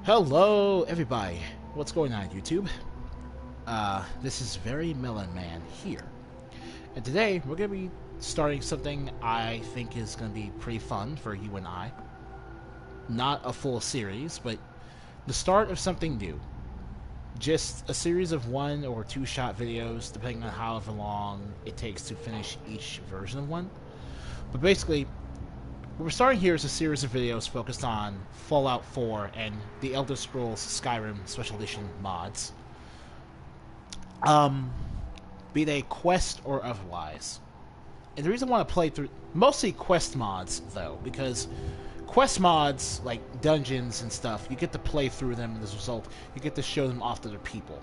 Hello, everybody. What's going on, YouTube? This is Very Melon Man here. And today, we're going to be starting something I think is going to be pretty fun for you and I. Not a full series, but the start of something new. Just a series of 1 or 2 shot videos, depending on however long it takes to finish each version of one. But basically, what we're starting here is a series of videos focused on Fallout 4 and the Elder Scrolls Skyrim Special Edition mods. Be they quest or otherwise. And the reason I want to play through... Mostly quest mods, though, because quest mods, like dungeons and stuff, you get to play through them, and as a result, you get to show them off to other people.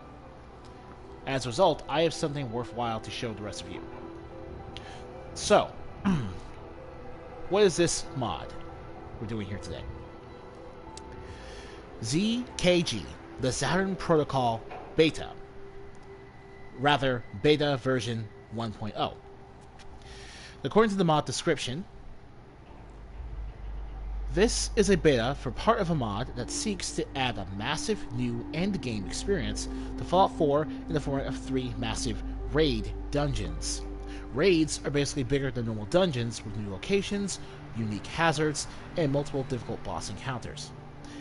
As a result, I have something worthwhile to show the rest of you. So... what is this mod we're doing here today? ZKG, the Saturn Protocol Beta. Rather, Beta version 1.0. According to the mod description, this is a beta for part of a mod that seeks to add a massive new endgame experience to Fallout 4 in the form of 3 massive raid dungeons. Raids are basically bigger than normal dungeons with new locations, unique hazards, and multiple difficult boss encounters.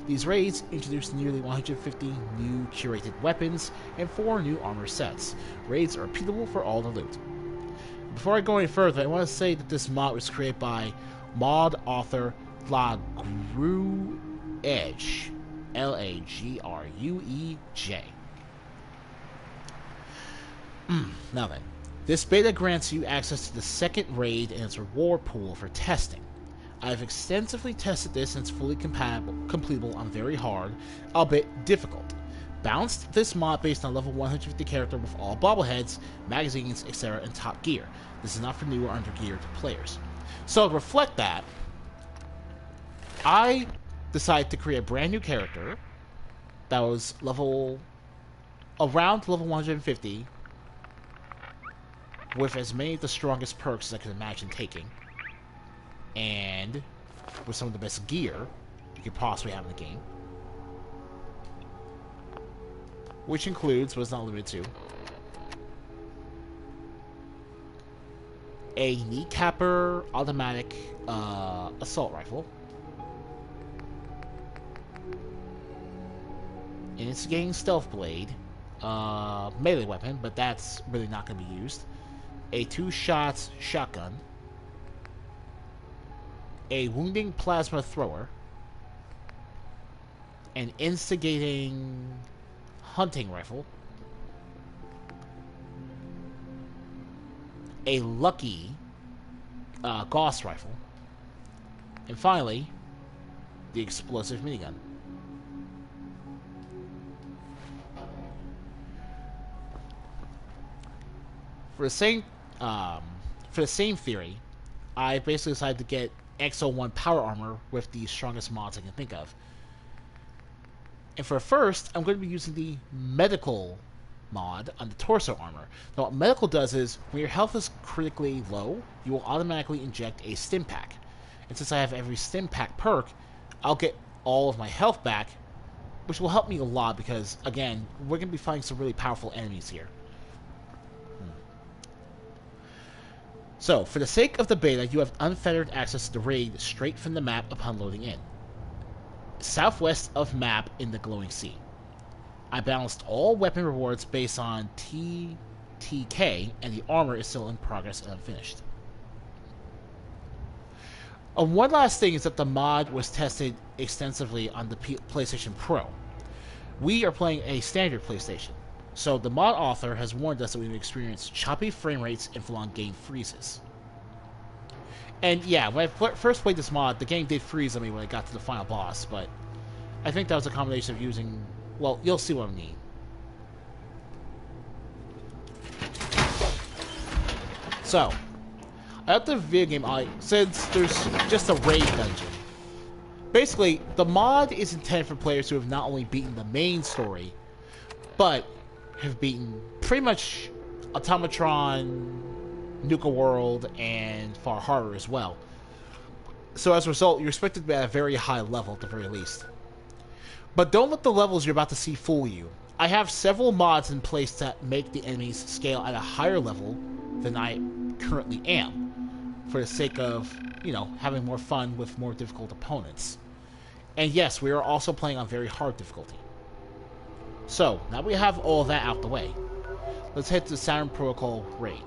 These raids introduce nearly 150 new curated weapons and 4 new armor sets. Raids are repeatable for all the loot. Before I go any further, I want to say that this mod was created by mod author Lagruej, Lagruej. Now then. This beta grants you access to the second raid and its reward pool for testing. I have extensively tested this and it's fully completable on very hard, albeit difficult. Balanced this mod based on level 150 character with all bobbleheads, magazines, etc. and top gear. This is not for new or under-geared players. So to reflect that, I decided to create a brand new character that was around level 150, with as many of the strongest perks as I could imagine taking, and with some of the best gear you could possibly have in the game, which includes, but is not limited to, a kneecapper automatic assault rifle, an instigating stealth blade, melee weapon, but that's really not going to be used, a 2-shot shotgun, a wounding plasma thrower, an instigating hunting rifle, a lucky Gauss rifle, and finally, the explosive minigun. For the same theory, I basically decided to get XO1 power armor with the strongest mods I can think of. And for first, I'm going to be using the medical mod on the torso armor. Now what medical does is, when your health is critically low, you will automatically inject a stim pack. And since I have every stim pack perk, I'll get all of my health back, which will help me a lot because, again, we're going to be fighting some really powerful enemies here. So, for the sake of the beta, you have unfettered access to the raid straight from the map upon loading in. Southwest of map in the glowing sea. I balanced all weapon rewards based on TTK, and the armor is still in progress and unfinished. One last thing is that the mod was tested extensively on the PlayStation Pro. We are playing a standard PlayStation. So the mod author has warned us that we would experience choppy frame rates and full-on game freezes. And yeah, when I first played this mod, the game did freeze on me when I got to the final boss, but I think that was a combination of using... well, you'll see what I mean. So, I upped the video game since there's just a raid dungeon. Basically, the mod is intended for players who have not only beaten the main story, but have beaten pretty much Automatron Nuka World, and far harder as well. So as a result, you're expected to be at a very high level at the very least. But don't let the levels you're about to see fool you. I have several mods in place that make the enemies scale at a higher level than I currently am, for the sake of, having more fun with more difficult opponents. And yes, we are also playing on very hard difficulty. So, now we have all that out the way. Let's head to the Saturn Protocol raid.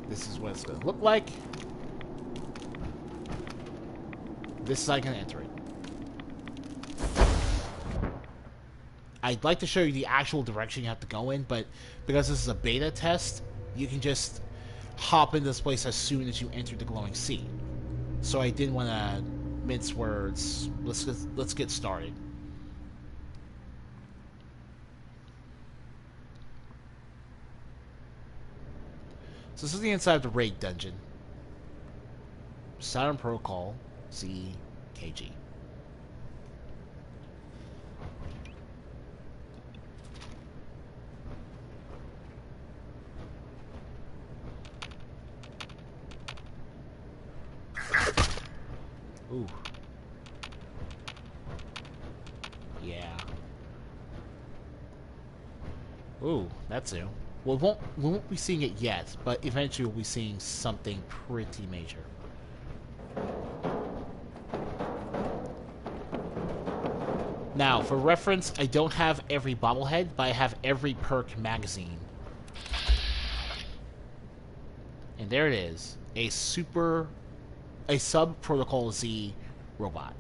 This is what it's going to look like. This is how I can enter it. I'd like to show you the actual direction you have to go in, but because this is a beta test, you can just hop into this place as soon as you enter the glowing sea. So I didn't want to mince words. Let's get started. So this is the inside of the raid dungeon. Saturn Protocol ZKG. Ooh. Yeah. Ooh, that's new. Well, we won't be seeing it yet, but eventually we'll be seeing something pretty major. Now, for reference, I don't have every bobblehead, but I have every perk magazine. And there it is. A sub-Protocol Z robot.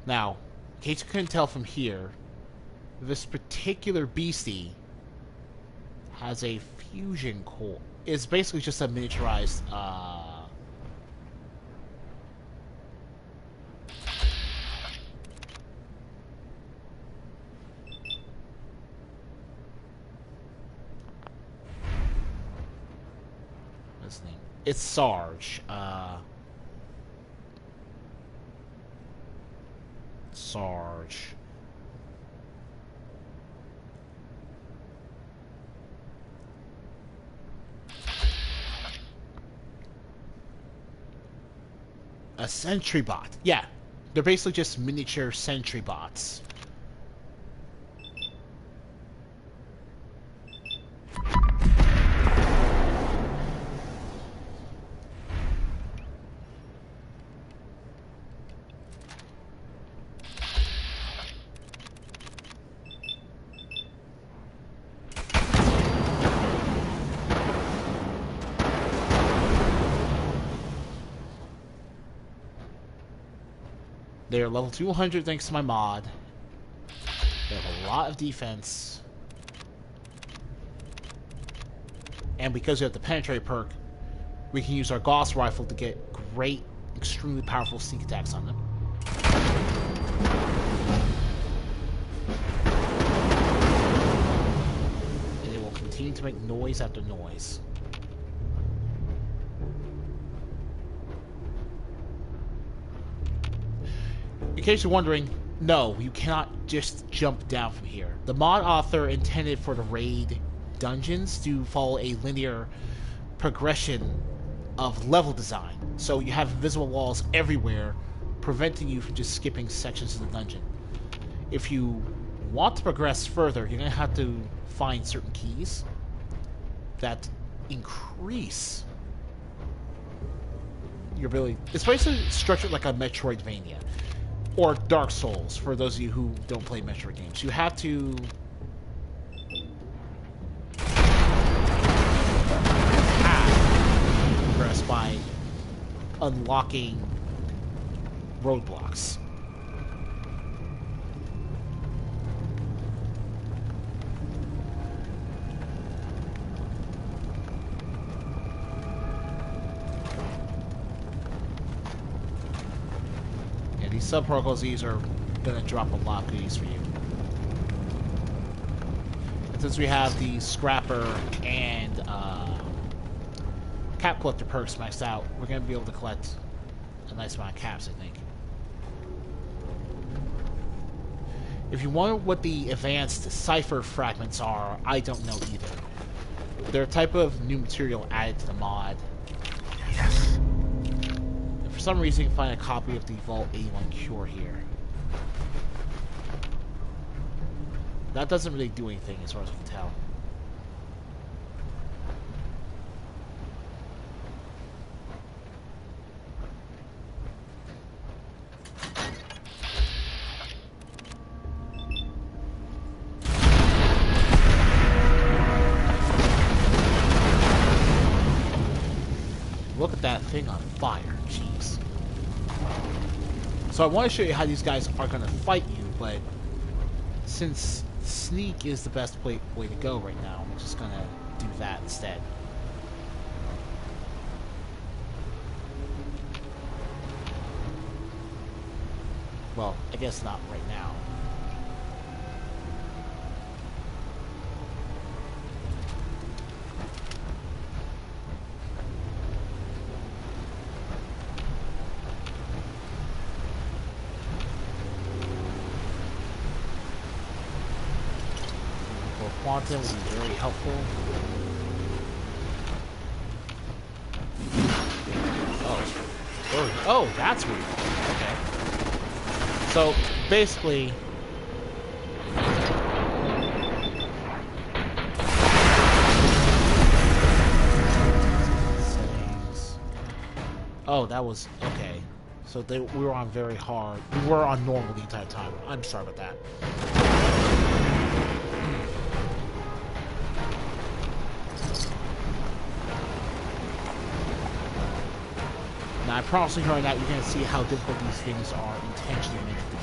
Now, in case you couldn't tell from here, this particular beastie has a fusion core. It's basically just a miniaturized, what's his name? It's Sarge. Sarge. A sentry bot. Yeah. They're basically just miniature sentry bots. They're level 200 thanks to my mod. They have a lot of defense. And because we have the penetrate perk, we can use our Gauss rifle to get great, extremely powerful sneak attacks on them. And they will continue to make noise after noise. In case you're wondering, no, you cannot just jump down from here. The mod author intended for the raid dungeons to follow a linear progression of level design. So you have invisible walls everywhere, preventing you from just skipping sections of the dungeon. If you want to progress further, you're going to have to find certain keys that increase your ability. It's basically structured like a Metroidvania. Or Dark Souls, for those of you who don't play Metroid games. You have to progress by unlocking roadblocks. These sub-Protocol Zs are going to drop a lot of goodies for you. And since we have the Scrapper and cap collector perks maxed out, we're going to be able to collect a nice amount of caps, I think. If you wonder what the advanced cipher fragments are, I don't know either. They're a type of new material added to the mod. Yes. And for some reason, you can find a copy of the Vault 81 Cure here. That doesn't really do anything as far as I can tell. Look at that thing on fire, jeez. So I want to show you how these guys are going to fight you, but since sneak is the best way to go right now, I'm just going to do that instead. Well, I guess not right now. Quantum would be very helpful. Oh, that's weird. Okay. So basically, settings. Oh, that was okay. So we were on very hard. We were on normal the entire time. I'm sorry about that. Now, I promise you right now, you're going to see how difficult these things are intentionally meant to be.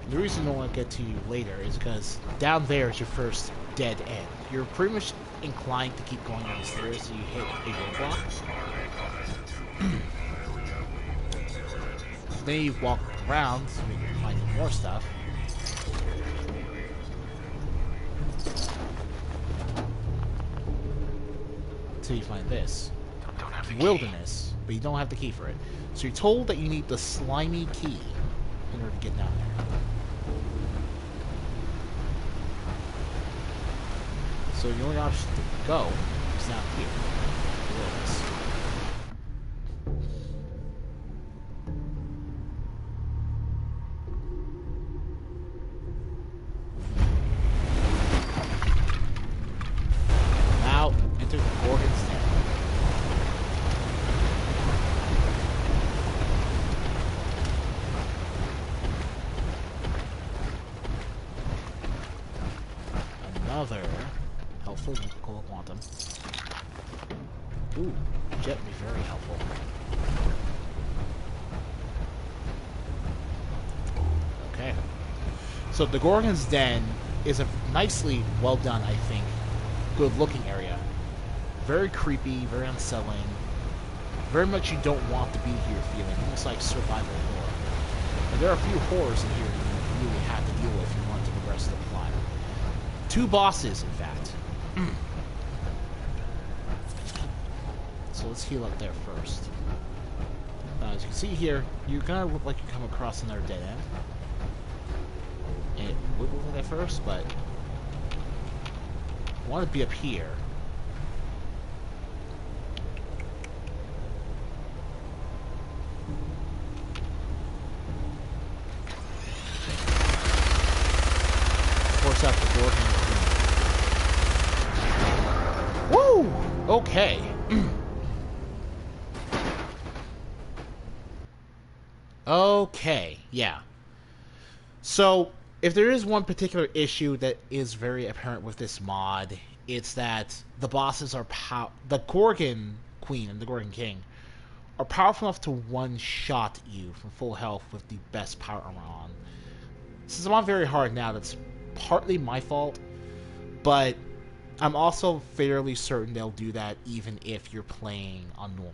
The reason I don't want to get to you later is because down there is your first dead end. You're pretty much inclined to keep going down the stairs so you hit a roadblock. Then you walk around so you can find more stuff. Until you find this. Wilderness, but you don't have the key for it. So you're told that you need the slimy key in order to get down there. So the only option to go is down here. Wilderness. Now enter the Gorgon's Den. Another helpful cool quantum. Ooh, jet would be very helpful. Okay. So the Gorgon's Den is a nicely well done, I think, good looking area. Very creepy, very unsettling. Very much you don't want to be here feeling, almost like survival horror. And there are a few horrors in here you really have to deal with if you want to progress the plot. 2 bosses, in fact. So let's heal up there first. As you can see here, you kind of look like you come across another dead end. And it would look like that first, but I want to be up here. Force out the door. Okay. Okay, yeah. So, if there is one particular issue that is very apparent with this mod, it's that the bosses are the Gorgon Queen and the Gorgon King are powerful enough to one-shot you from full health with the best power armor on. Since I'm on very hard now, that's partly my fault, but I'm also fairly certain they'll do that even if you're playing on normal.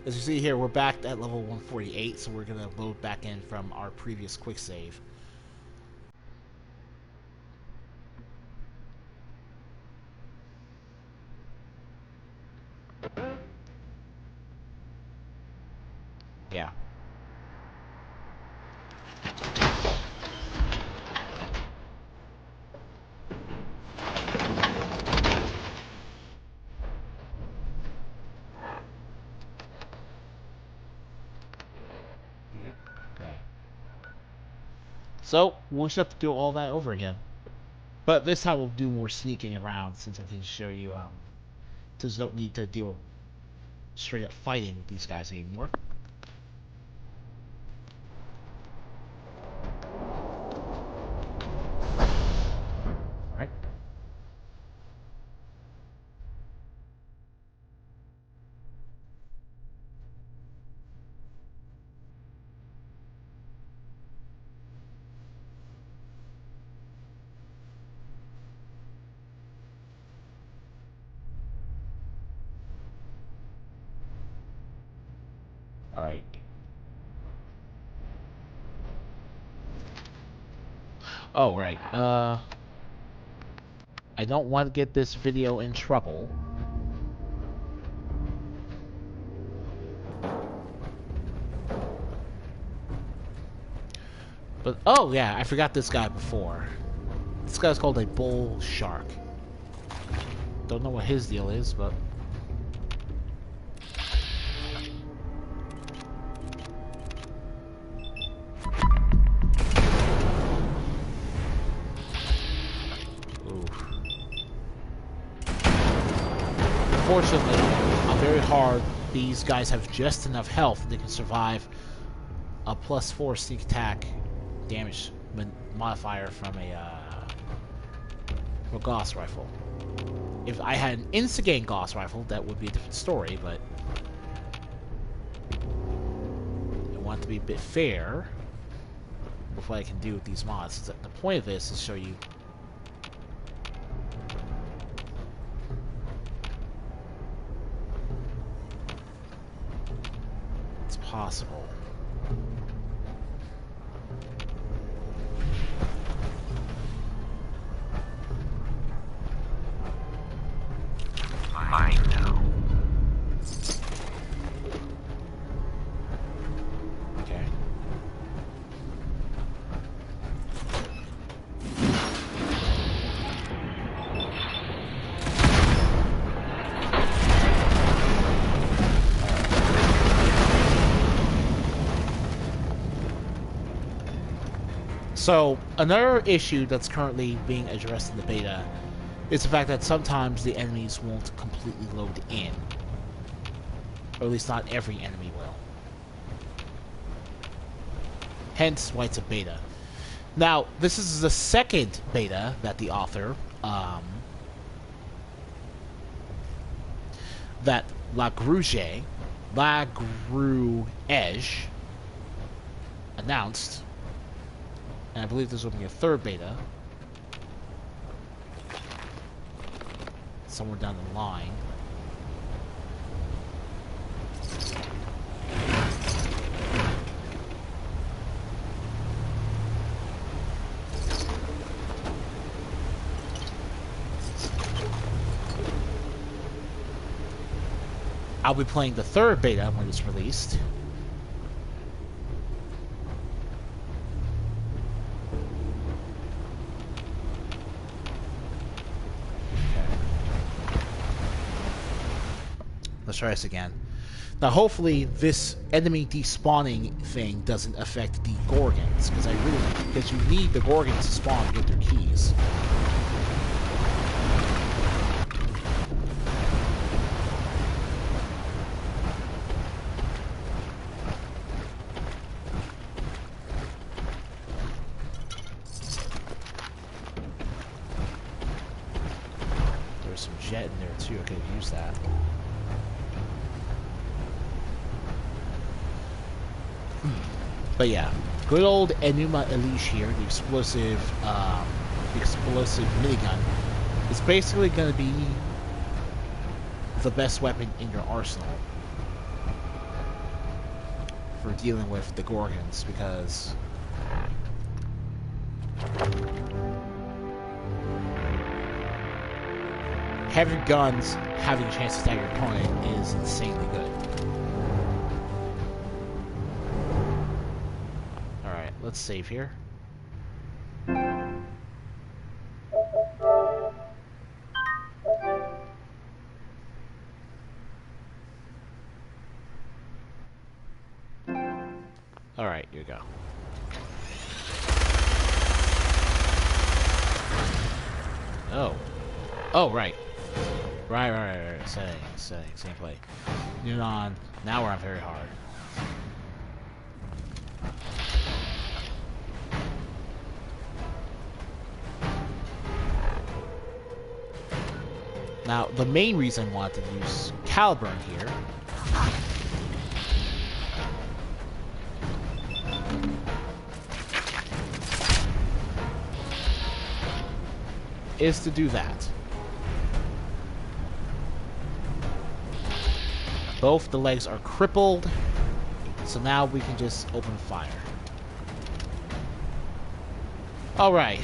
As you see here, we're back at level 148, so we're going to load back in from our previous quick save. Yeah. So, we'll just have to do all that over again. But this time we'll do more sneaking around, since I can show you, just don't need to deal with straight up fighting with these guys anymore. Alright. Alright. Oh, right. I don't want to get this video in trouble. But, oh yeah, I forgot this guy before. This guy's called a bull shark. Don't know what his deal is, but... Unfortunately, on very hard, these guys have just enough health that they can survive a +4 sneak attack damage modifier from a Gauss rifle. If I had an instant Gauss rifle, that would be a different story, but I want to be a bit fair with what I can do with these mods. The point of this is to show you it's possible. I know. Okay. So, another issue that's currently being addressed in the beta is the fact that sometimes the enemies won't completely load in. Or at least not every enemy will. Hence why it's a beta. Now, this is the second beta that the author, that Lagrouge announced. And I believe this will be a third beta. Somewhere down the line. I'll be playing the third beta when it's released. Let's try this again. Now, hopefully, this enemy despawning thing doesn't affect the Gorgons, because you need the Gorgons to spawn to get their keys. There's some jet in there too. I could use that. But yeah, good old Enuma Elish here, the explosive minigun, is basically going to be the best weapon in your arsenal for dealing with the Gorgons, because heavy guns having a chance to attack your opponent is insanely good. Let's save here. Alright, here we go. Oh. Oh, right. Right. Settings, gameplay. Noon on. Now we're on very hard. Now, the main reason I wanted to use Caliburn here is to do that. Both the legs are crippled, so now we can just open fire. Alright.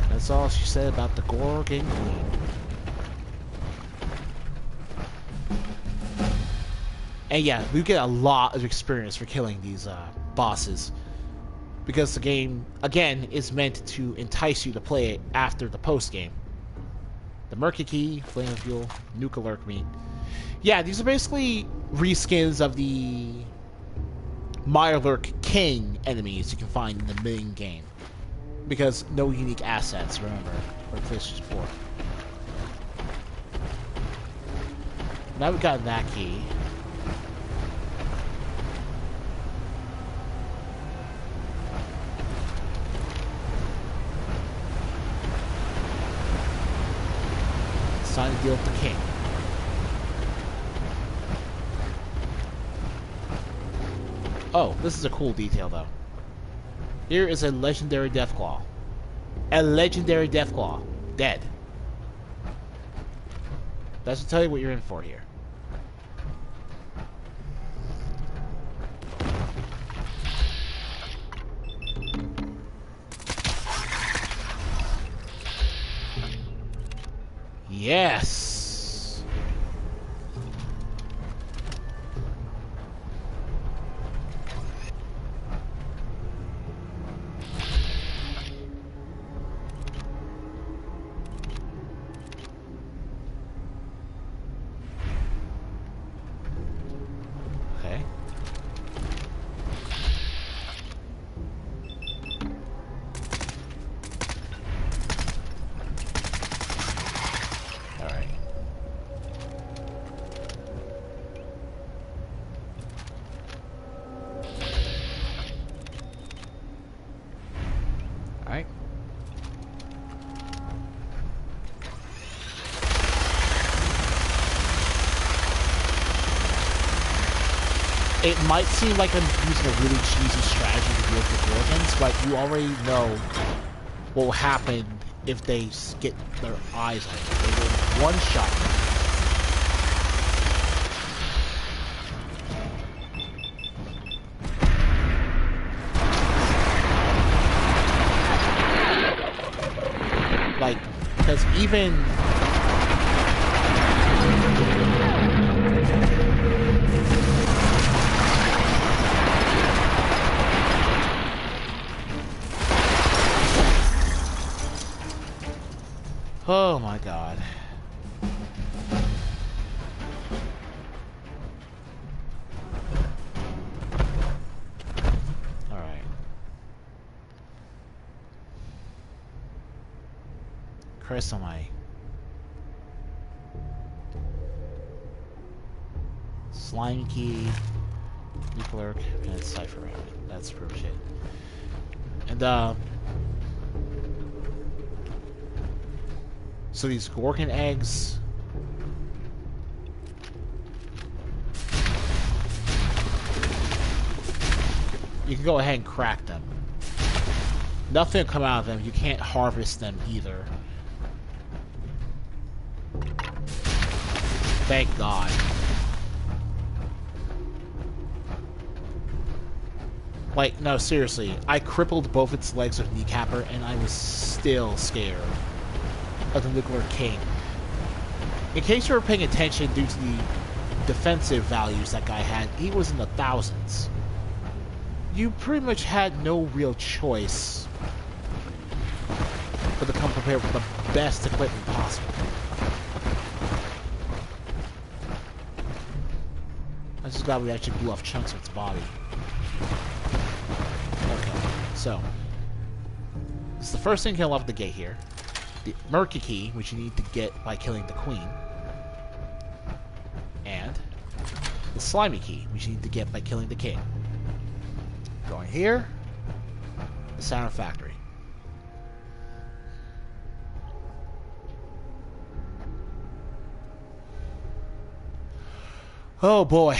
That's all she said about the Gorgon Queen. And yeah, we get a lot of experience for killing these bosses, because the game, again, is meant to entice you to play it after the post-game. The Murky Key, Flame of Fuel, Nuclear Meat. Yeah, these are basically reskins of the Mirelurk King enemies you can find in the main game, because no unique assets, remember, for PlayStation 4. Now we've got that key. It's time to deal with the king. Oh, this is a cool detail, though. Here is a legendary Deathclaw. A legendary Deathclaw. Dead. That should tell you what you're in for here. Yes! Okay. Alright. Alright. It might seem like I'm using a really cheesy strategy to deal with the Gorgons, but you already know what will happen if they get their eyes on you. They will one-shot you. Like, because even Oh my god. Alright. Crystal my slime key, nuclear, and cipher. That's pretty shit. And so these Gorgon eggs. You can go ahead and crack them. Nothing will come out of them. You can't harvest them either. Thank God. Like, no, seriously. I crippled both its legs with kneecapper, and I was still scared of the Nuclear King. In case you were paying attention due to the defensive values that guy had, he was in the thousands. You pretty much had no real choice but to come prepared with the best equipment possible. I'm just glad we actually blew off chunks of its body. Okay, so this is the first thing you can unlock the gate here. The Murky Key, which you need to get by killing the Queen. And the Slimy Key, which you need to get by killing the King. Going here, the Saturn Factory. Oh boy.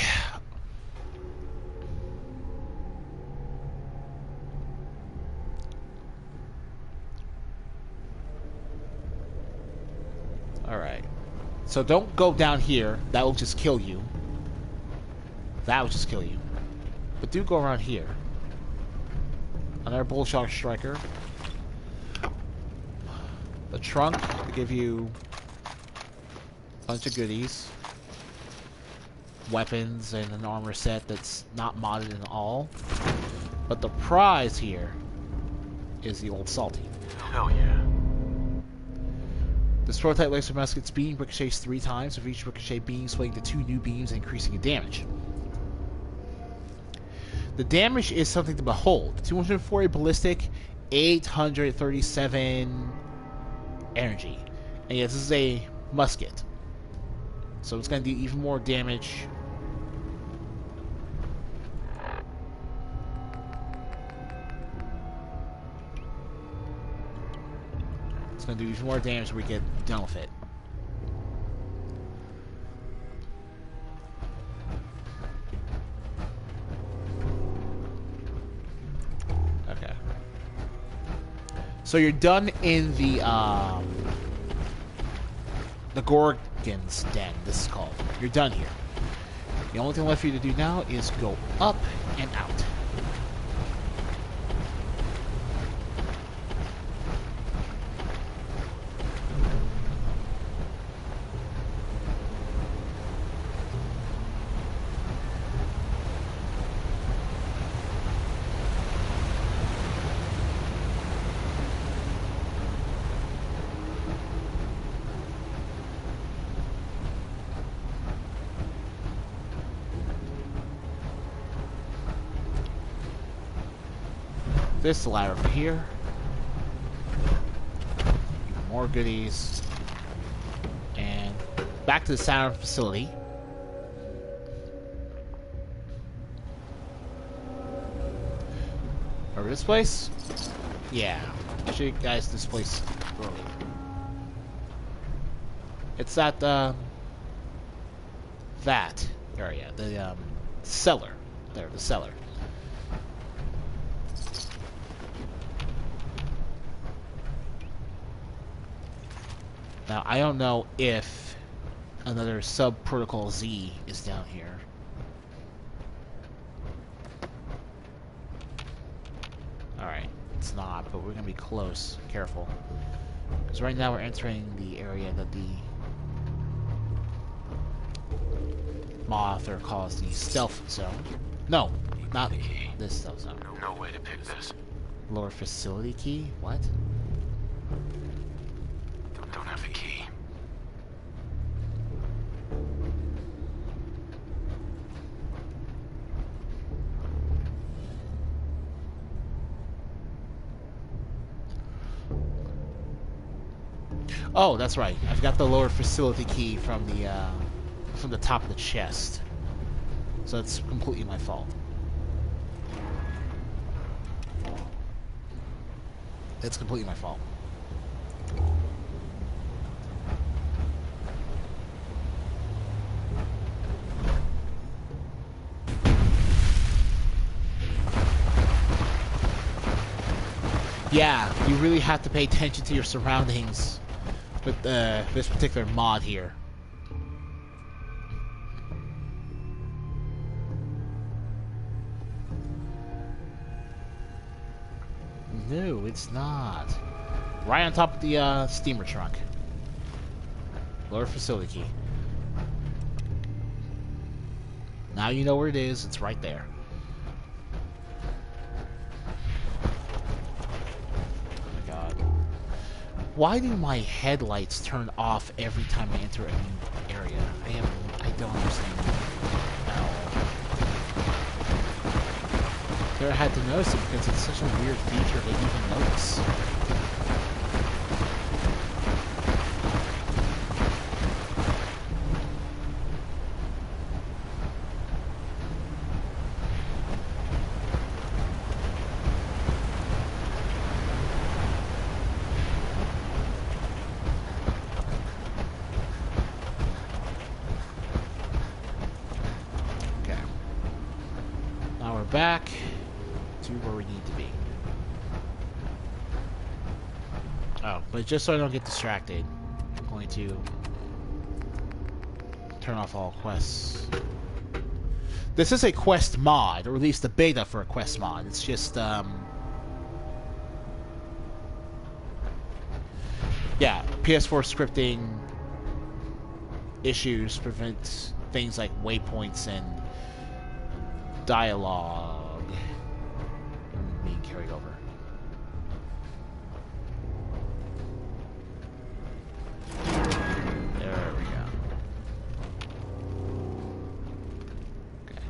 Alright. So don't go down here. That will just kill you. That will just kill you. But do go around here. Another Bullshark Striker. The trunk to give you a bunch of goodies. Weapons and an armor set that's not modded at all. But the prize here is the old Salty. Hell yeah. This prototype laser musket's beam ricochets 3 times, with each ricochet beam swinging to 2 new beams and increasing in damage. The damage is something to behold. 240 ballistic, 837 energy. And yes, this is a musket. So it's going to do even more damage. It's going to do even more damage when we get done with it. Okay. So you're done in the Gorgon's Den, this is called. You're done here. The only thing left for you to do now is go up and out. This ladder over here. Even more goodies. And back to the Saturn facility. Over this place? Yeah. I'll show you guys this place earlier. It's at that area. The cellar. There, the cellar. Now, I don't know if another sub-protocol Z is down here. Alright, it's not, but we're gonna be close. Careful. Because right now we're entering the area that the author calls the stealth zone. No, not this stealth zone. No way to pick this. Lower facility key? What? Don't have the key. Oh, that's right. I've got the lower facility key from the top of the chest. So it's completely my fault. It's completely my fault. Yeah, you really have to pay attention to your surroundings with this particular mod here. No, it's not. Right on top of the steamer trunk. Lower facility key. Now you know where it is. It's right there. Oh my god. Why do my headlights turn off every time I enter a new area? I don't understand at all. I had to notice it because it's such a weird feature to even notice. Okay. Now we're back to where we need to be. Oh, but just so I don't get distracted, I'm going to turn off all quests. This is a quest mod, or at least the beta for a quest mod. It's just, yeah, PS4 scripting issues prevent things like waypoints and dialogue from being carried over. There we go. Okay.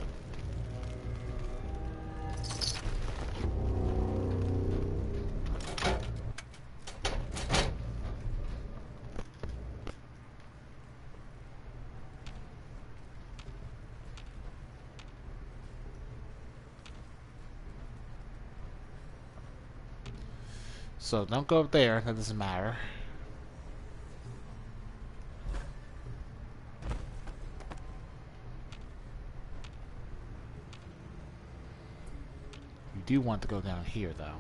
So don't go up there, that doesn't matter. You do want to go down here though.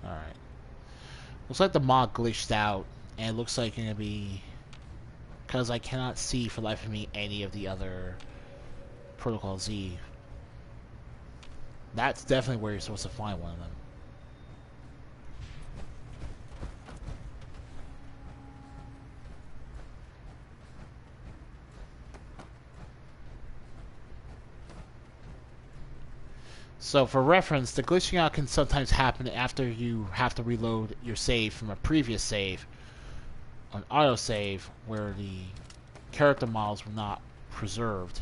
Alright. Looks like the mod glitched out, and it looks like you're gonna be, because I cannot see for the life of me any of the other Protocol Z. That's definitely where you're supposed to find one of them. So for reference, the glitching out can sometimes happen after you have to reload your save from a previous save, an autosave, where the character models were not preserved.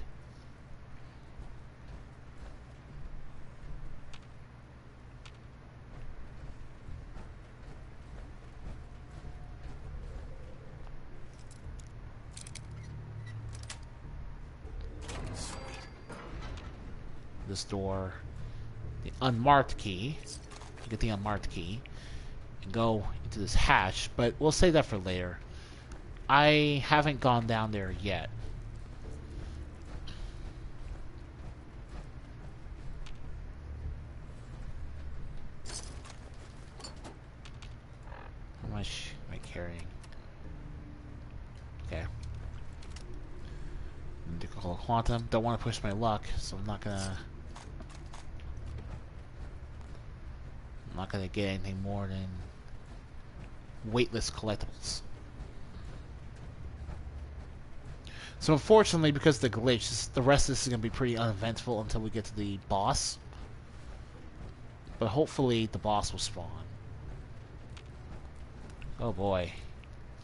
This door, the unmarked key, you get the unmarked key, and go into this hatch, but we'll save that for later. I haven't gone down there yet. How much am I carrying? Okay. Nickel quantum. Don't want to push my luck, so I'm not gonna get anything more than weightless collectibles. So unfortunately, because of the glitch, the rest of this is going to be pretty uneventful until we get to the boss. But hopefully the boss will spawn. Oh boy.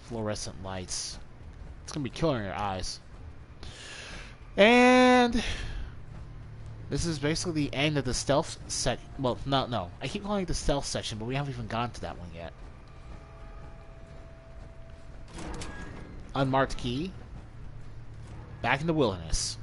Fluorescent lights. It's going to be killing your eyes. And this is basically the end of the stealth set. Well, no. I keep calling it the stealth section, but we haven't even gone to that one yet. Unmarked key. Back in the wilderness.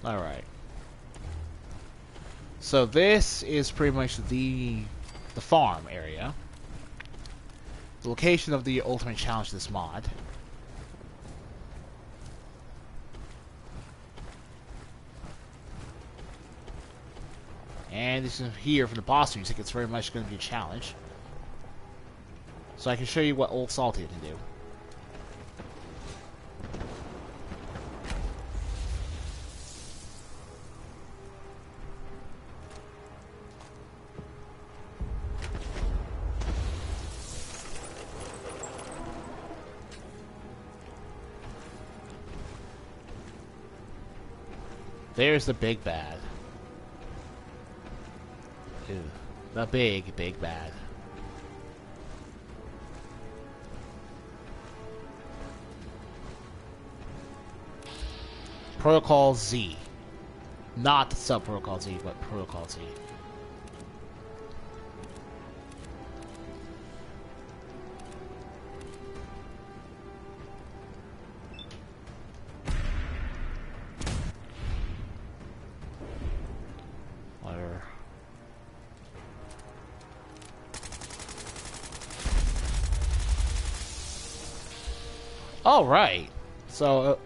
Alright. So this is pretty much the farm area. The location of the ultimate challenge of this mod. And this is here for the boss music. It's very much going to be a challenge. So I can show you what Old Salty can do. There's the big bad. Ew. The big bad. Protocol Z. Not Sub-Protocol Z, but Protocol Z. All right, so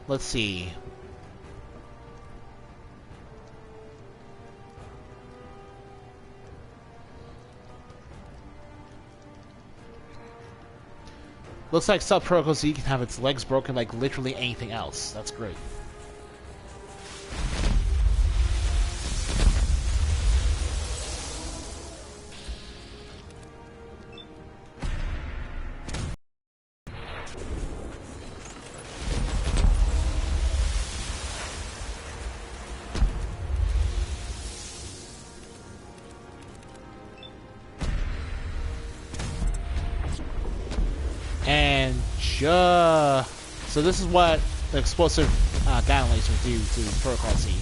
let's see. Looks like Sub-Protocol Z can have its legs broken like literally anything else. That's great. And so this is what the explosive guidance laser do to Protocol Z.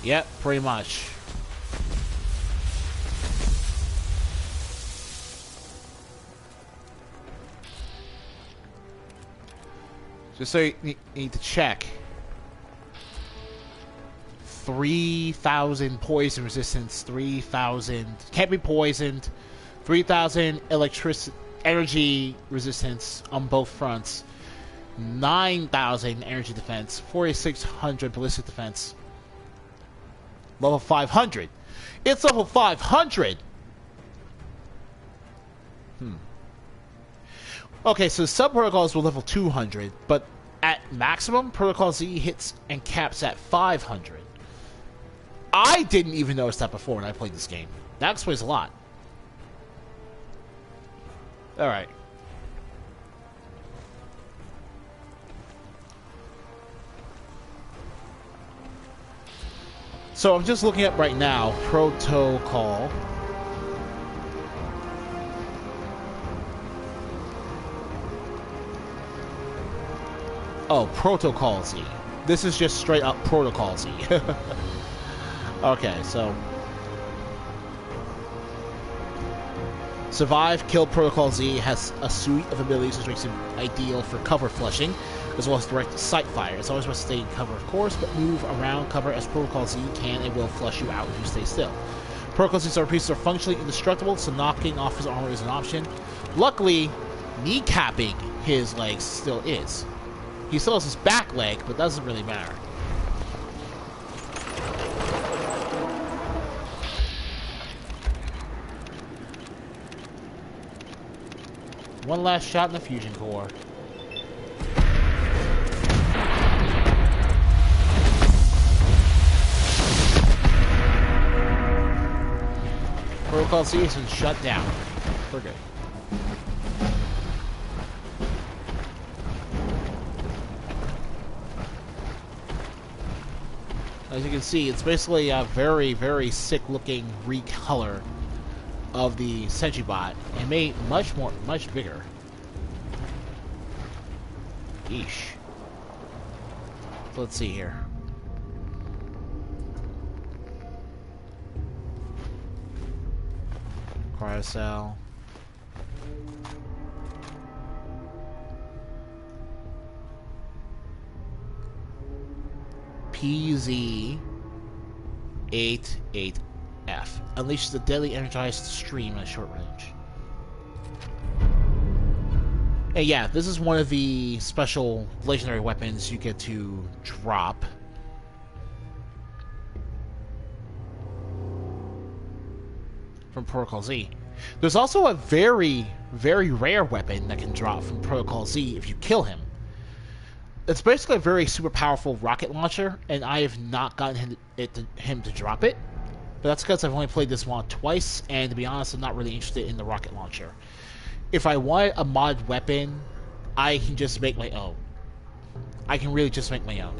Yep, pretty much. Just so you need to check. 3,000 poison resistance, 3,000 can't be poisoned, 3,000 energy resistance on both fronts, 9,000 energy defense, 4,600 ballistic defense. Level 500. It's level 500. Okay, so sub-protocols will level 200, but at maximum, Protocol Z hits and caps at 500. I didn't even notice that before when I played this game. That explains a lot. Alright. So I'm just looking at right now, Protocol. Oh, Protocol Z. This is just straight up Protocol Z. Okay, so Survive, Kill Protocol Z has a suite of abilities which makes him ideal for cover flushing. as well as direct sight fire. It's always must stay in cover, of course, but move around cover as Protocol Z can and will flush you out if you stay still. Protocol Z's armor pieces are functionally indestructible, so knocking off his armor is an option. Luckily, kneecapping his legs still is. He still has his back leg, but doesn't really matter. One last shot in the fusion core. Protocol C has been shut down. We're good. As you can see, it's basically a very, very sick-looking recolor of the Sentry Bot, and made much bigger. Yeesh. So let's see here. Cryocell. PZ-88F. Unleashes a deadly energized stream at short range. And yeah, this is one of the special legendary weapons you get to drop. From Protocol Z. There's also a very, very rare weapon that can drop from Protocol Z if you kill him. It's basically a very super powerful rocket launcher, and I have not gotten him to drop it. But that's because I've only played this mod twice, and to be honest, I'm not really interested in the rocket launcher. If I want a mod weapon, I can just make my own. I can really just make my own.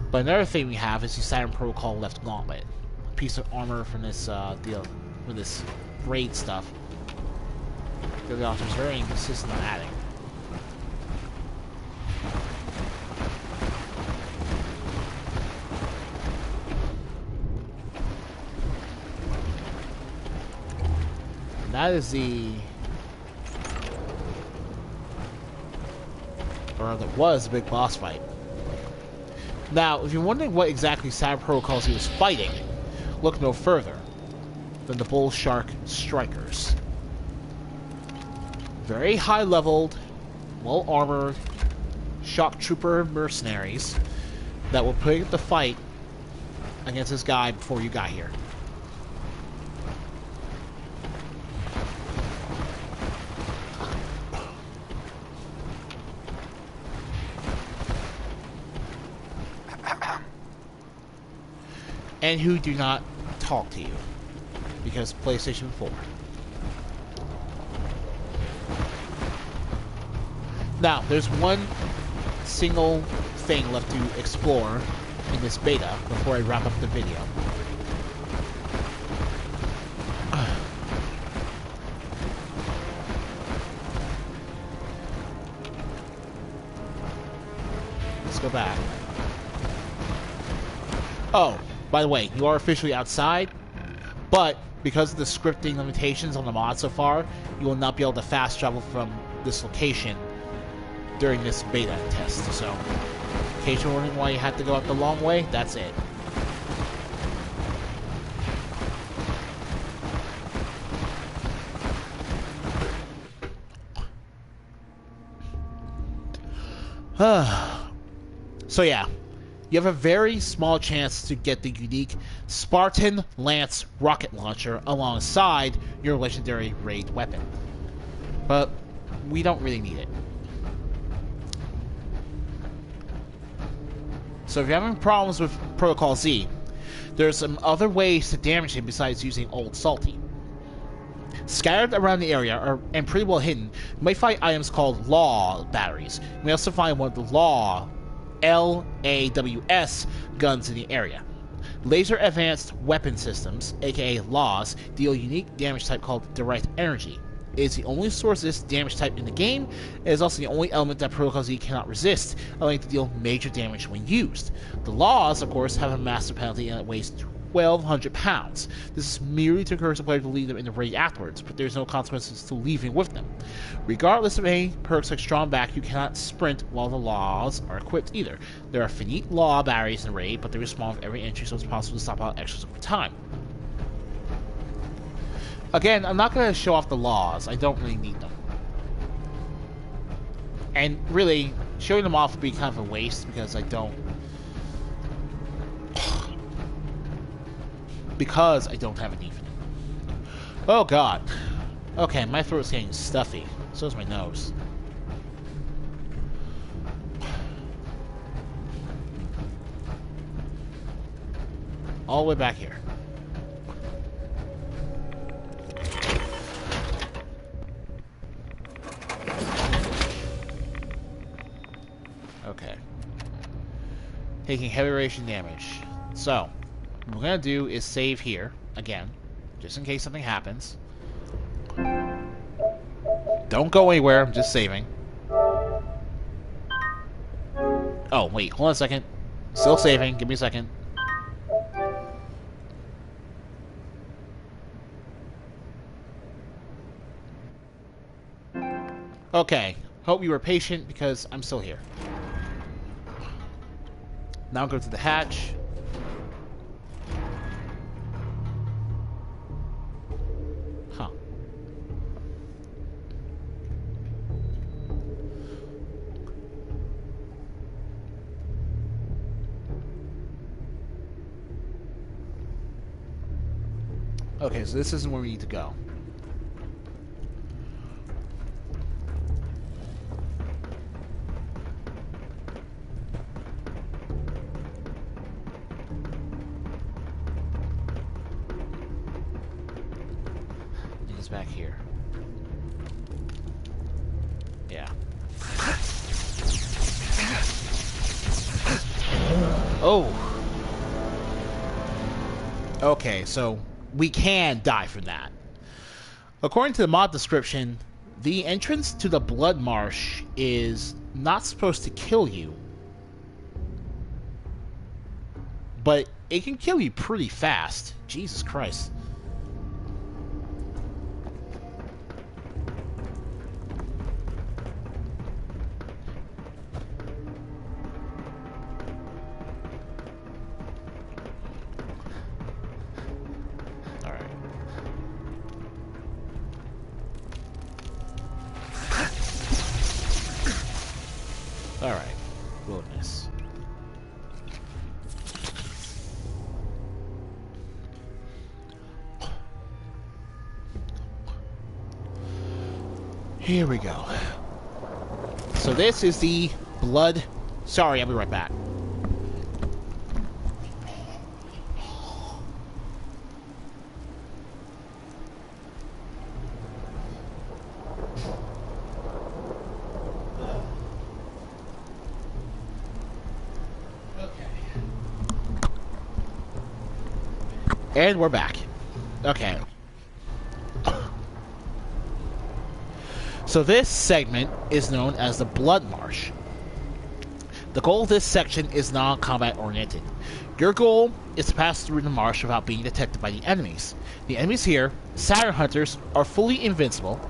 But another thing we have is the Saturn Protocol Left Gauntlet. A piece of armor from this deal, with this braid stuff. The author is very insistent on adding. That is that was a big boss fight. Now, if you're wondering what exactly Saturn Protocols he was fighting, look no further than the Bull Shark Strikers. Very high-leveled, well-armored, shock trooper mercenaries that will put up the fight against this guy before you got here. And who do not talk to you, because PlayStation 4. Now, there's one single thing left to explore in this beta before I wrap up the video. Let's go back. Oh. By the way, you are officially outside, but because of the scripting limitations on the mod so far, you will not be able to fast travel from this location during this beta test. So, in case you're wondering why you have to go out the long way, that's it. So yeah. You have a very small chance to get the unique Spartan Lance rocket launcher alongside your legendary raid weapon. But we don't really need it. So if you're having problems with Protocol Z, there's some other ways to damage him besides using Old Salty. Scattered around the area, and pretty well hidden, you might find items called Law batteries. You may also find one of the Law LAWS guns in the area. Laser Advanced Weapon Systems, aka LAWS, deal a unique damage type called Direct Energy. It is the only source of this damage type in the game. It is also the only element that Protocol Z cannot resist, allowing it to deal major damage when used. The LAWS, of course, have a massive penalty and it weighs 1,200 pounds. This is merely to encourage the player to leave them in the raid afterwards, but there's no consequences to leaving with them. Regardless of any perks like strong back, you cannot sprint while the laws are equipped either. There are finite law barriers in the raid, but they respawn with every entry, so it's possible to stop out extras over time. Again, I'm not going to show off the laws. I don't really need them. And really, showing them off would be kind of a waste because I don't... because I don't have a need for them. Oh god. Okay, my throat's getting stuffy. So is my nose. All the way back here. Okay. Taking heavy radiation damage. So, what we're gonna do is save here, again, just in case something happens. Don't go anywhere, I'm just saving. Oh, wait, hold on a second. Still saving, give me a second. Okay, hope you were patient because I'm still here. Now go to the hatch. Huh. Okay, so this isn't where we need to go. Back here. Yeah. Oh. Okay, so we can die from that. According to the mod description, the entrance to the Blood Marsh is not supposed to kill you, but it can kill you pretty fast. Jesus Christ. Alright, wilderness. Here we go. So this is the blood... Sorry, I'll be right back. And we're back. Okay. So this segment is known as the Blood Marsh. The goal of this section is non-combat oriented. Your goal is to pass through the marsh without being detected by the enemies. The enemies here, Saturn hunters, are fully invincible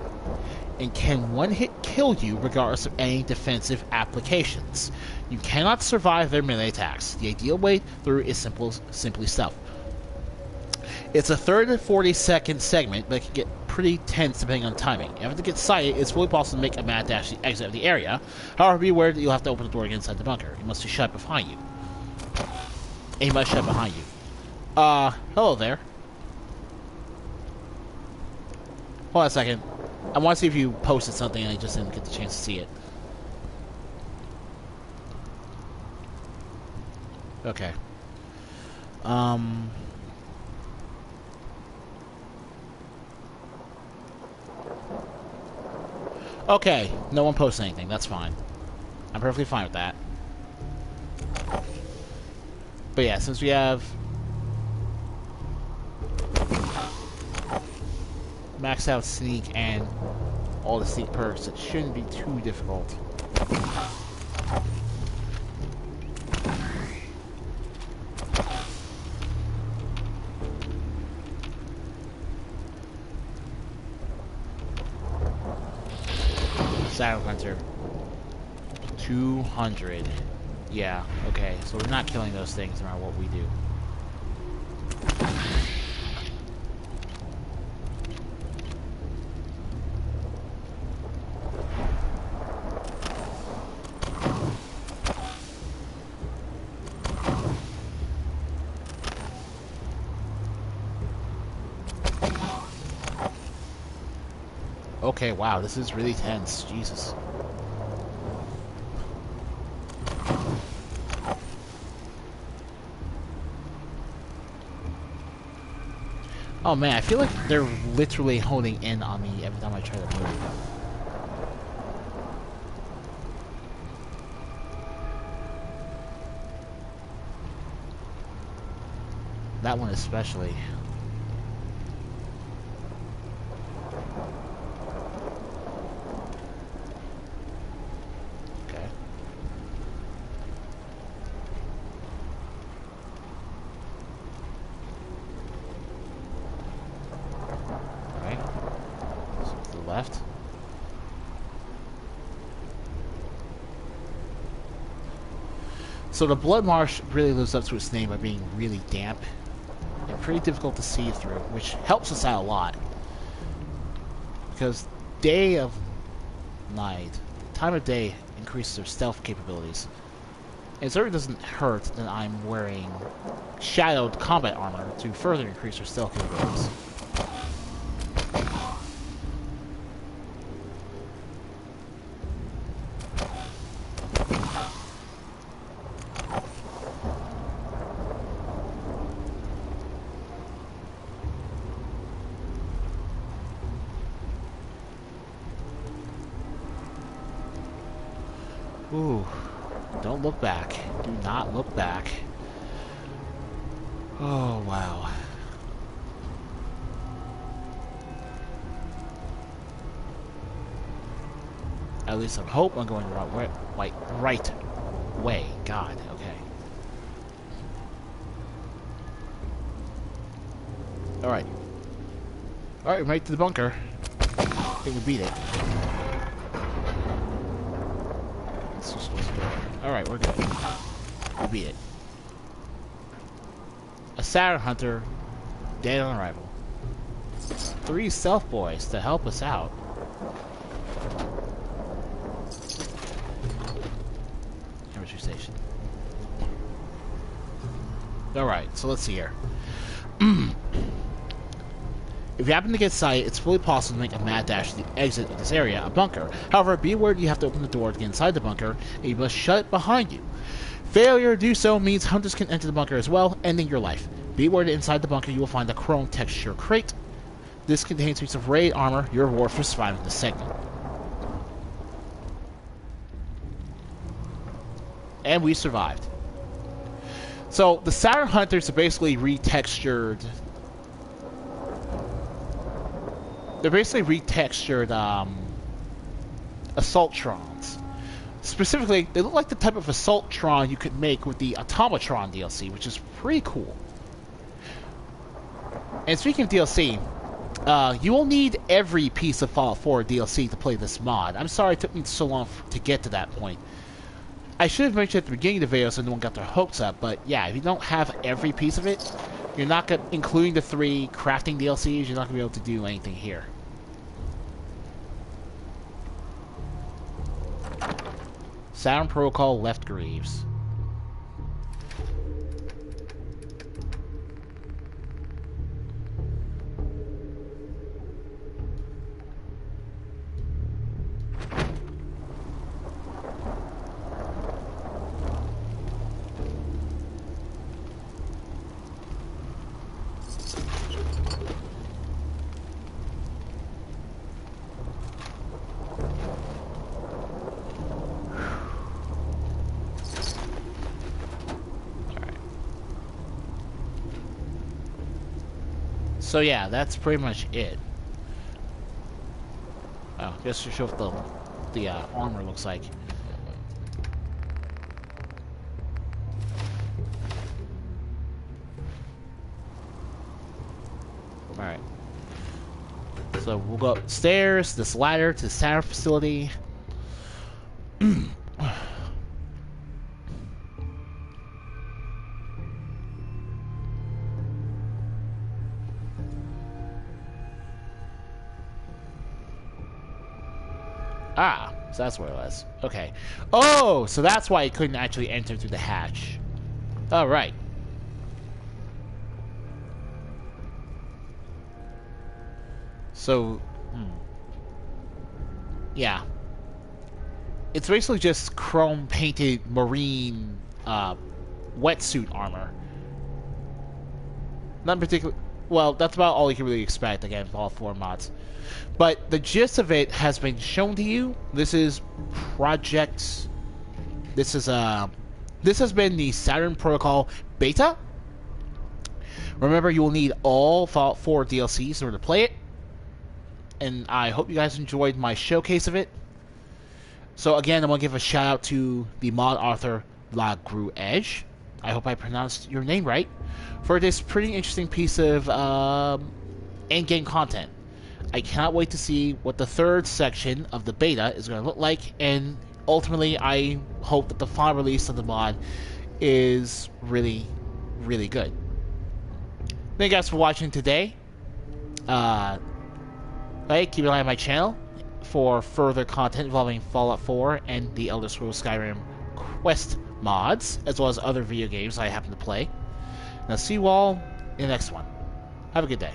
and can one-hit kill you regardless of any defensive applications. You cannot survive their melee attacks. The ideal way through is simply stealth. It's a 30 to 40-second segment, but it can get pretty tense depending on timing. If it gets sighted, it's fully possible to make a mad dash to the exit of the area. However, be aware that you'll have to open the door again inside the bunker. It must be shut behind you. It must shut behind you. Hello there. Hold on a second. I want to see if you posted something and I just didn't get the chance to see it. Okay. Okay, no one posted anything. That's fine. I'm perfectly fine with that. But yeah, since we have maxed out sneak and all the sneak perks, it shouldn't be too difficult. Saturn Hunter. 200. Yeah, okay. So we're not killing those things no matter what we do. Okay, wow, this is really tense. Jesus. Oh man, I feel like they're literally honing in on me every time I try to move. That one especially. Okay. Alright. So to the left. So the blood marsh really lives up to its name by being really damp and pretty difficult to see through, which helps us out a lot. Because day of night, time of day increases their stealth capabilities. And it certainly doesn't hurt that I'm wearing shadowed combat armor to further increase their stealth capabilities. Ooh, don't look back. Do not look back. Oh, wow. At least I hope I'm going the right way. Right way. God, okay. Alright. Alright, we made it to the bunker. I think we beat it. Alright, we're good. We beat it. A Saturn Hunter, dead on arrival. 3 stealth boys to help us out. Chemistry station. Alright, so let's see here. If you happen to get sight, it's fully possible to make a mad dash to the exit of this area, a bunker. However, be aware you have to open the door to get inside the bunker, and you must shut it behind you. Failure to do so means hunters can enter the bunker as well, ending your life. Be aware that inside the bunker you will find a chrome texture crate. This contains a piece of raid armor, your reward for surviving this segment. And we survived. So, the Saturn Hunters are basically retextured... They're basically retextured Assaultrons. Specifically, they look like the type of Assaultron you could make with the Automatron DLC, which is pretty cool. And speaking of DLC, you will need every piece of Fallout 4 DLC to play this mod. I'm sorry it took me so long to get to that point. I should have mentioned at the beginning of the video so no one got their hopes up, but yeah, if you don't have every piece of it, you're not going to, including the 3 crafting DLCs, you're not going to be able to do anything here. Saturn Protocol left Greaves. So yeah, that's pretty much it. Oh, just to show what the armor looks like. Alright. So we'll go upstairs, this ladder to the Saturn facility. Ah, so that's what it was. Okay. Oh, so that's why it couldn't actually enter through the hatch. All right. So, yeah. It's basically just chrome-painted marine wetsuit armor. Not particular. Well, that's about all you can really expect, again, with all 4 mods. But the gist of it has been shown to you. This is Project... This has been the Saturn Protocol Beta. Remember, you will need all Fallout 4 DLCs in order to play it. And I hope you guys enjoyed my showcase of it. So again, I want to give a shout out to the mod author Lagru Edge. I hope I pronounced your name right. For this pretty interesting piece of in-game content. I cannot wait to see what the 3rd section of the beta is going to look like, and ultimately I hope that the final release of the mod is really, really good. Thank you guys for watching today. Keep an eye on my channel for further content involving Fallout 4 and the Elder Scrolls Skyrim Quest mods, as well as other video games I happen to play. And I'll see you all in the next one. Have a good day.